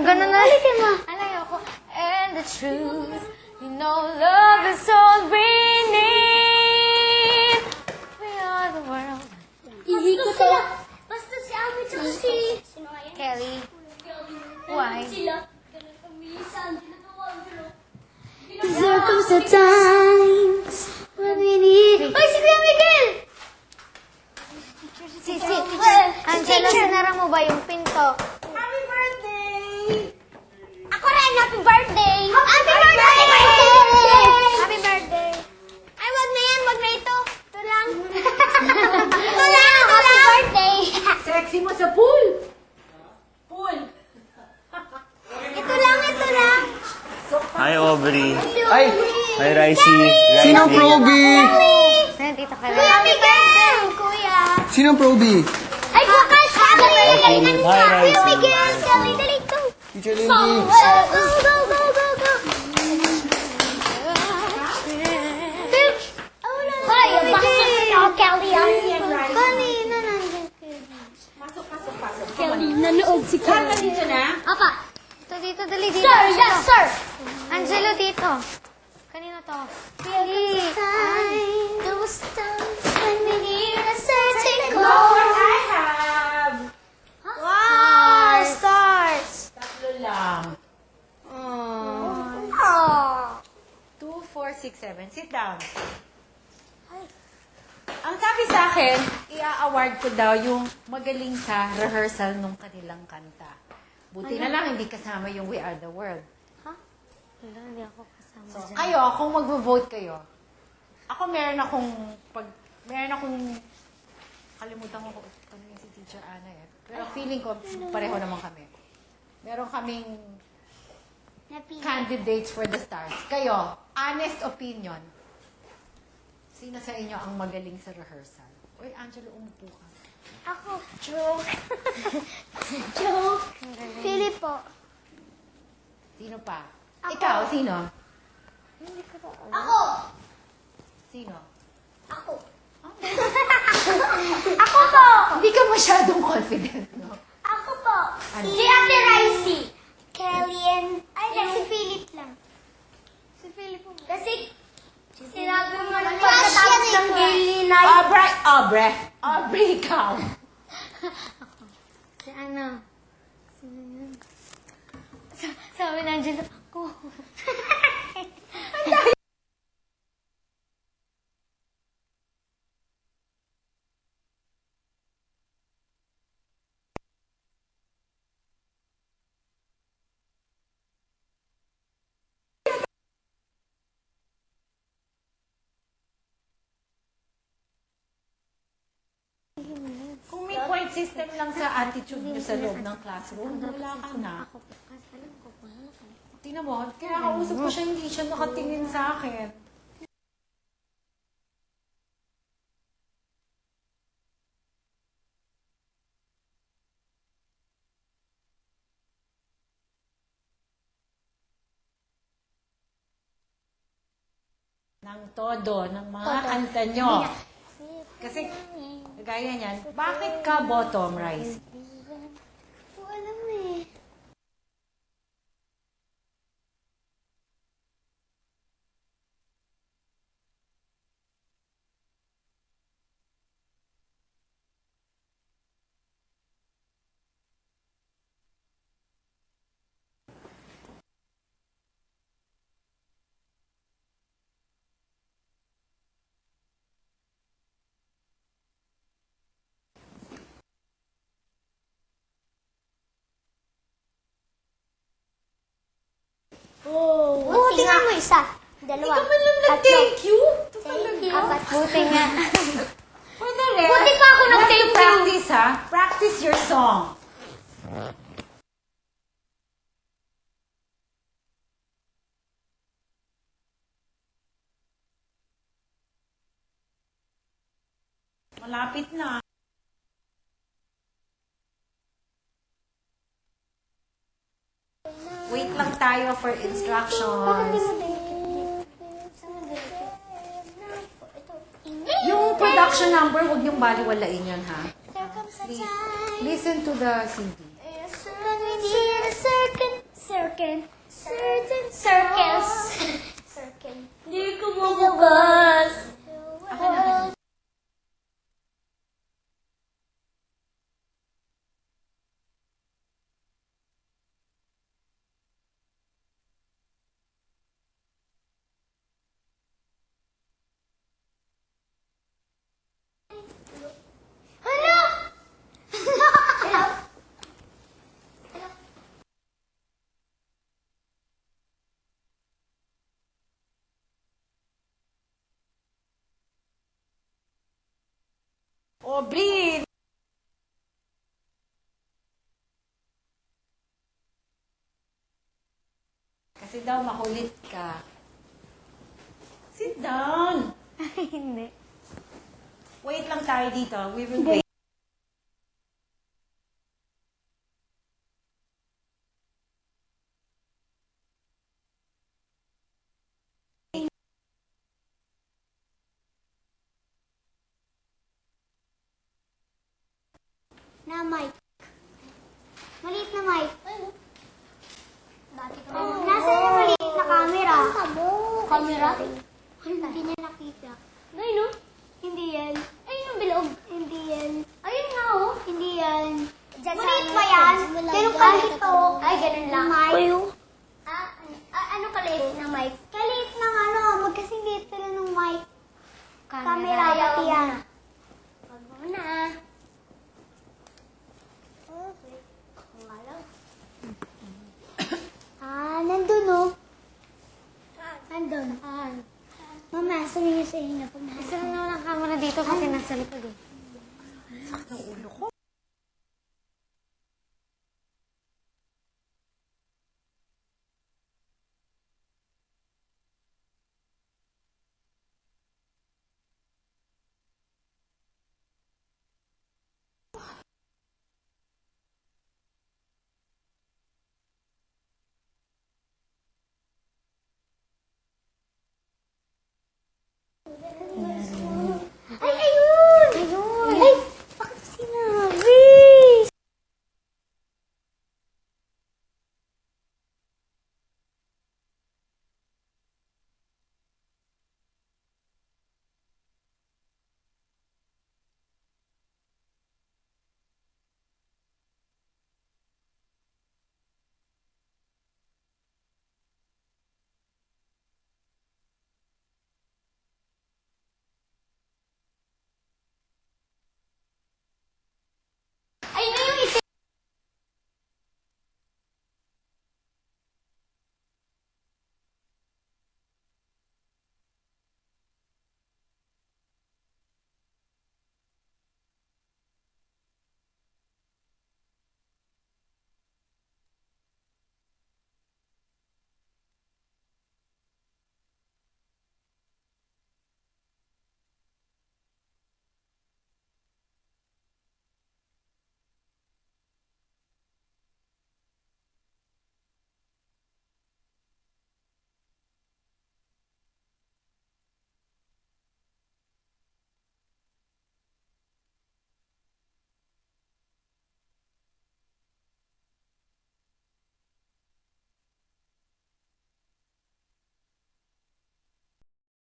ganun na. Alayo ko. And the truth, you know love is all we need. We are the world. Hindi ko to. Basta si Abby tsaka si... Sino nga yan? Kelly. Why? Sila. There comes a times when we need... Ay, si Kuya Miguel! Angelo, sinara mo ba yung pinto? Happy birthday! Ako rin, happy birthday! Happy birthday! Happy birthday! Ay, wag na yan, wag na ito. Ito lang. Ito lang, happy birthday! Sexy mo sa pool! Pool! Ito lang, ito lang. Hi, Aubrey. Ay! Hi, Ricey. Sino ang Proby? Saan, tita ka Kuya Miguel! Kuya! Sino ang Proby? Ay, bukas! Happy birthday! Hi, Kuya Ricey. Miguel! Dali, dali, ito. Teacher Go, Lindy. go, go, go, go, go. Hoy, basta sa Kelly ang kanina nandun. Pasok, pasok, pasok. Kelly, nanood si Kanta dito na? Apa? Ito, dito, dali, dito. Sir, yes, sir. Angelo, dito. Kanina to. Kelly. Those times when we need a certain Look what call. I have! Wow, stars. Tatlo lang. Oh. 2, 4, 6, 7. Sit down. Ang sabi sa akin, i-award ko daw yung magaling sa rehearsal nung kanilang kanta. Buti na lang hindi kasama yung We Are the World. Wala, hindi ako kasama So, dyan. kayo, kung magvo-vote kayo, ako meron akong kalimutan ko kung ano yung si Teacher Ana eh. Pero feeling ko, pareho naman kami. Meron kaming candidates for the stars. Kayo, honest opinion. Sino sa inyo ang magaling sa rehearsal? Uy, Angelo, umupo ka. Ako. Joke. Joke. Philip po. Sino pa? Ako. Ikaw, sino? Ako. Sino? Ako. Ako po. Hindi ka masyadong confident, no? Ako po. Ano? Si Ate Ricey. Kelly and... Ay, si Philip lang. Si Philip po. Kasi sinabi mo na pagkatapos ng daily night. Aubrey, ikaw. Si ano? Sino yun? Sabi na Angelo, ako. Kung may point system lang sa attitude niyo sa loob ng classroom, wala ka na. Alam ko pa. Tingnan mo, kaya kausap ko siya, hindi siya nakatingin sa akin. Ng todo, ng mga kanta nyo. Kasi, gaya niyan, bakit ka bottom, Rice? Po, alam eh. Oh, tingnan mo isa. Dalawa. Hindi ka man lang nag-thank you. Thank you. Apat, buti nga. Pwede rin. Buti pa ako nag-thank you. Practice, ha? Practice your song. Malapit na. Wait lang tayo for instructions. Yung production number, huwag niyong baliwalain yun, ha? There comes a Please, time listen to the CD. when we need a second Circle. Circles. Circle. Hindi ko mabukas. Hello! Hello? Aubrey! Kasi daw makulit ka. Sit down. Hindi. Wait lang tayo dito. We will wait. Na mic. Maliit na mic. Dati ko nasa yung maliit na camera? Camera? Hindi niya nakita. Ay, no? Hindi yan. Ayun yung bilog. Hindi yan. Ayun nga, oh. Hindi yan. Maliit pa yan. Ganun kalito. Ay, ganun lang. Mic. Ano kaliit na mic? Kaliit ng ano. Magkasing liit lang ng mic. Camera. Pati yan. Wag mo na. Nandun, oh. Nandun. Mama, sabihin niyo sa inyo pag nakasal. Isa na lang camera dito kasi nasa likod eh. Sakit ng ulo ko.